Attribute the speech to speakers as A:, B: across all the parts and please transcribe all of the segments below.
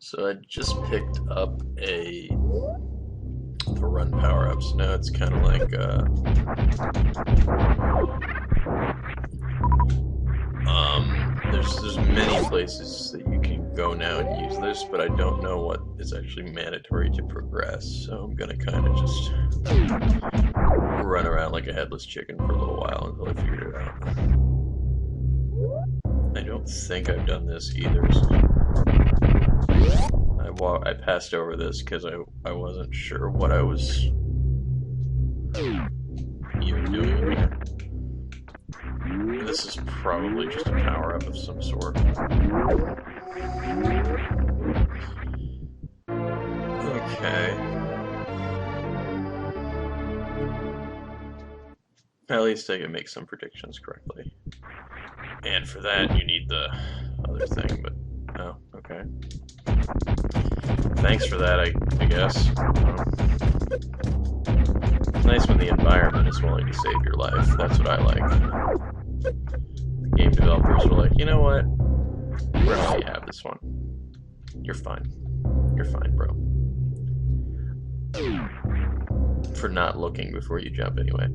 A: So I just picked up the run power-ups. Now it's kind of like there's many places that you can go now and use this, but I don't know what is actually mandatory to progress. So I'm gonna kind of just run around like a headless chicken for a little while until I figure it out. I don't think I've done this either. I passed over this because I wasn't sure what I was even doing here. This is probably just a power-up of some sort. Okay. At least I can make some predictions correctly. And for that, you need the other thing, but... oh, okay. Thanks for that, I guess. It's nice when the environment is willing to save your life. That's what I like. The game developers are like, you know what? We're gonna let you have this one. You're fine. You're fine, bro. For not looking before you jump anyway.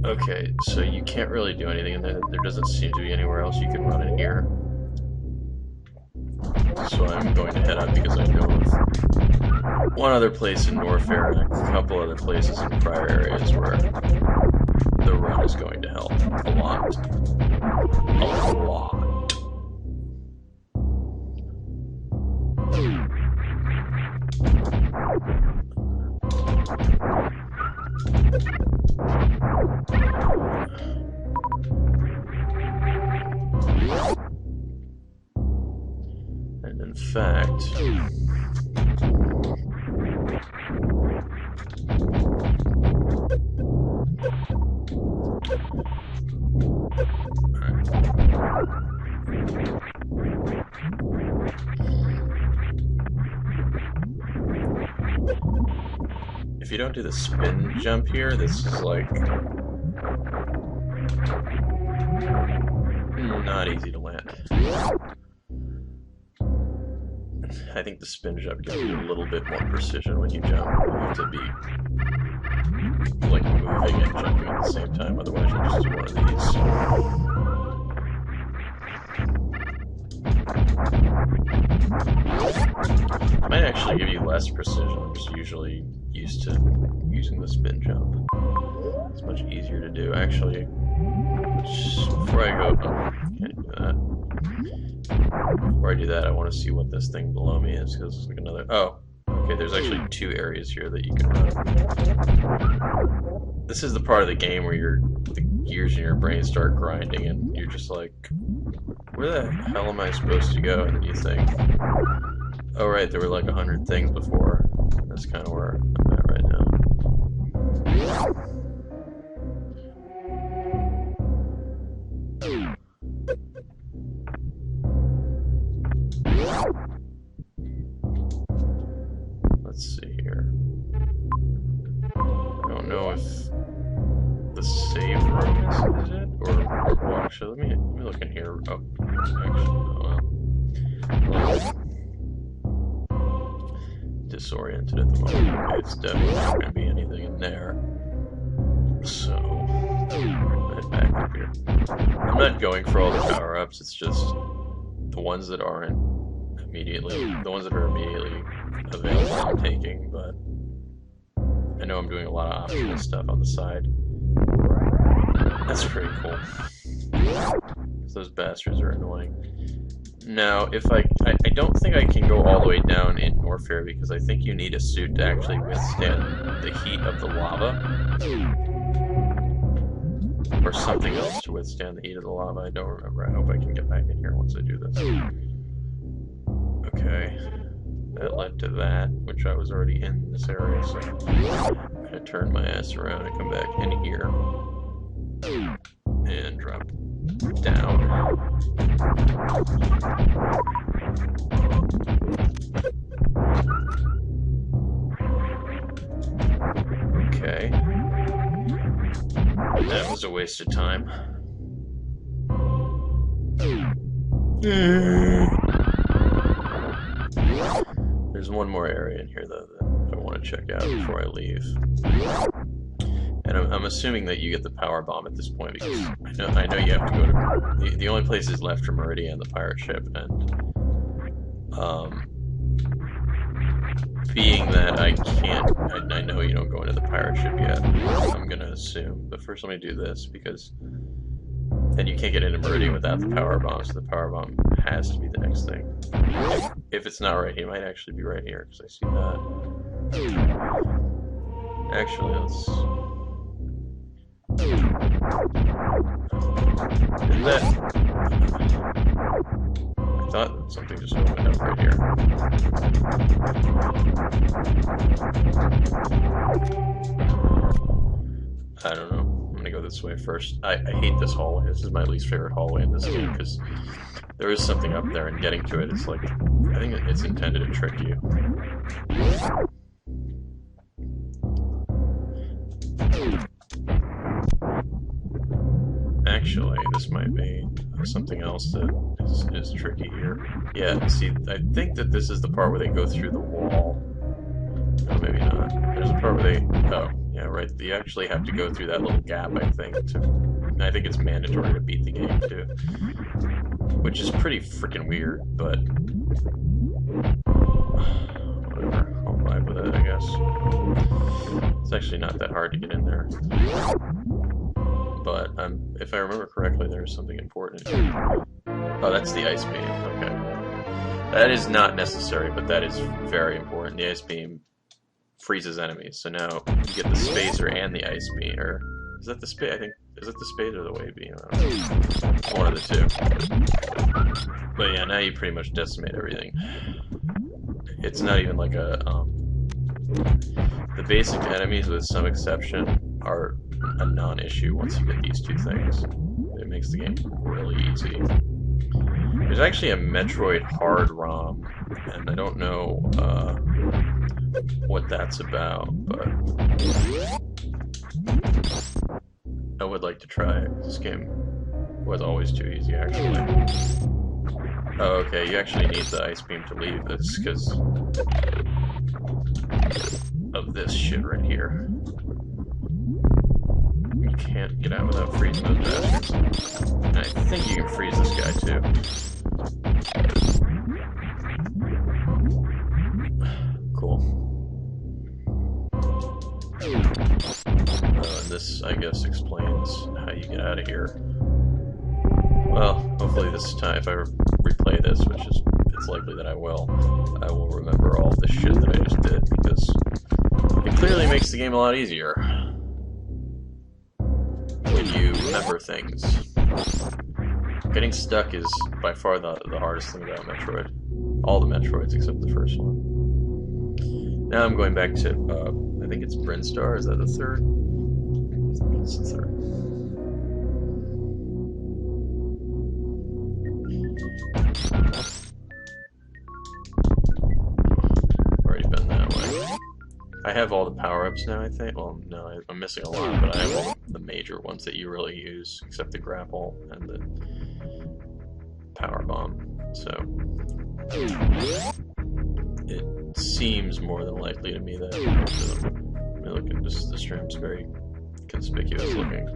A: Okay, so you can't really do anything, and there doesn't seem to be anywhere else you can run in here. So I'm going to head out because I know of one other place in Norfair and a couple other places in prior areas where the run is going to help a lot. A lot. And in fact, if you don't do the spin jump here, this is like not easy to land. I think the spin jump gives you a little bit more precision when you jump. You have to be like moving and jumping at the same time, otherwise you'll just do one of these. It might actually give you less precision. I'm just usually used to using the spin jump. It's much easier to do. Actually, before I go, can't do that. Before I do that, I want to see what this thing below me is, because it's like another... oh, okay, there's actually two areas here that you can run. This is the part of the game where the gears in your brain start grinding, and you're just like, where the hell am I supposed to go? And then you think, oh right, there were like 100 things before. That's kind of where I'm at right now. Let's see here. I don't know if the save room is it? Or well, actually, let me look in here. Oh, actually, well, disoriented at the moment. Okay, it's definitely not going to be anything in there. So, head back up here. I'm not going for all the power-ups. It's just the ones that aren't immediately, the ones that are immediately available I'm taking, but I know I'm doing a lot of optional stuff on the side. That's pretty cool. Those bastards are annoying. Now, if I don't think I can go all the way down in Norfair because I think you need a suit to actually withstand the heat of the lava. Or something else to withstand the heat of the lava. I don't remember. I hope I can get back in here once I do this. Okay. That led to that, which I was already in this area, so I'm gonna turn my ass around and come back in here. And drop down. Okay. That was a waste of time. There's one more area in here though that I want to check out before I leave. And I'm assuming that you get the power bomb at this point because I know you have to go to the only places left are Meridian and the pirate ship, and being that I know you don't go into the pirate ship yet. I'm gonna assume, but first let me do this because then you can't get into Meridian without the power bomb. So the power bomb has to be the next thing. If it's not right here, it might actually be right here because I see that. Actually, let's. Isn't that? I thought something just opened up right here. I don't know. I'm gonna go this way first. I hate this hallway. This is my least favorite hallway in this game because there is something up there, and getting to it, it's like I think it's intended to trick you. Actually, this might be something else that is tricky here. Yeah, see, I think that this is the part where they go through the wall. No, maybe not. There's a part where they... Oh, yeah, right. You actually have to go through that little gap, I think. I think it's mandatory to beat the game, too. Which is pretty freaking weird, but... Whatever. I'll vibe with it, I guess. It's actually not that hard to get in there. But if I remember correctly, there's something important here. Oh, that's the ice beam. Okay. That is not necessary, but that is very important. The ice beam freezes enemies, so now you get the spacer and the ice beam. Or is that the space? I think is it the spacer or the wave beam? I don't know. One of the two. But yeah, now you pretty much decimate everything. It's not even like a the basic enemies, with some exception, are a non-issue once you get these two things. It makes the game really easy. There's actually a Metroid hard ROM, and I don't know what that's about, but I would like to try it. This game was always too easy, actually. Oh, okay, you actually need the ice beam to leave this, because of this shit right here. You can't get out without freezing those bastards. And I think you can freeze this guy, too. Cool. And this, I guess, explains how you get out of here. Well, hopefully this time, if I replay this, which is, it's likely that I will remember all the shit that I just did, because it clearly makes the game a lot easier when you remember things. Getting stuck is by far the hardest thing about Metroid. All the Metroids except the first one. Now I'm going back to, I think it's Brinstar, is that the third? I think it's the third. Already been that way. I have all the power-ups now, I think. Well, no, I'm missing a lot, but I have all the major ones that you really use, except the grapple and the power bomb. So it seems more than likely to me that I mean, look at this. The stream's very conspicuous looking.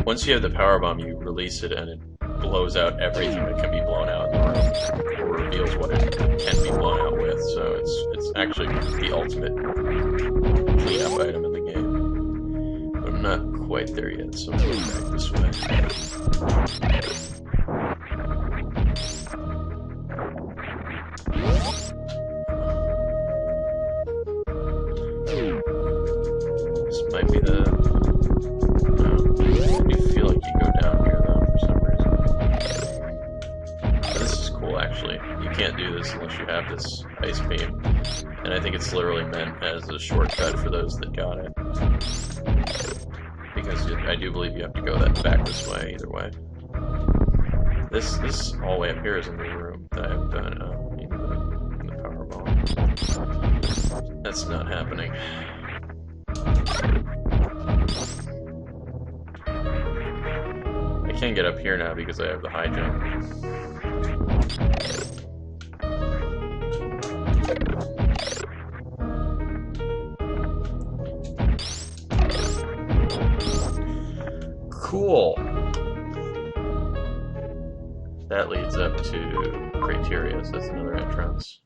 A: Once you have the power bomb, you release it and it blows out everything that can be blown out in the room, or reveals what it can be blown out with. So it's actually the ultimate cleanup item in the game. But I'm not quite there yet, so I'm going back this way. This might be the... I do feel like you go down here, though, for some reason. But this is cool, actually. You can't do this unless you have this ice beam. And I think it's literally meant as a shortcut for those that got it. Because I do believe you have to go back this way, either way. This all the way up here is a new room that I haven't done in the power bomb. That's not happening. I can get up here now because I have the high jump. Cool. That leads up to criteria, so that's another entrance.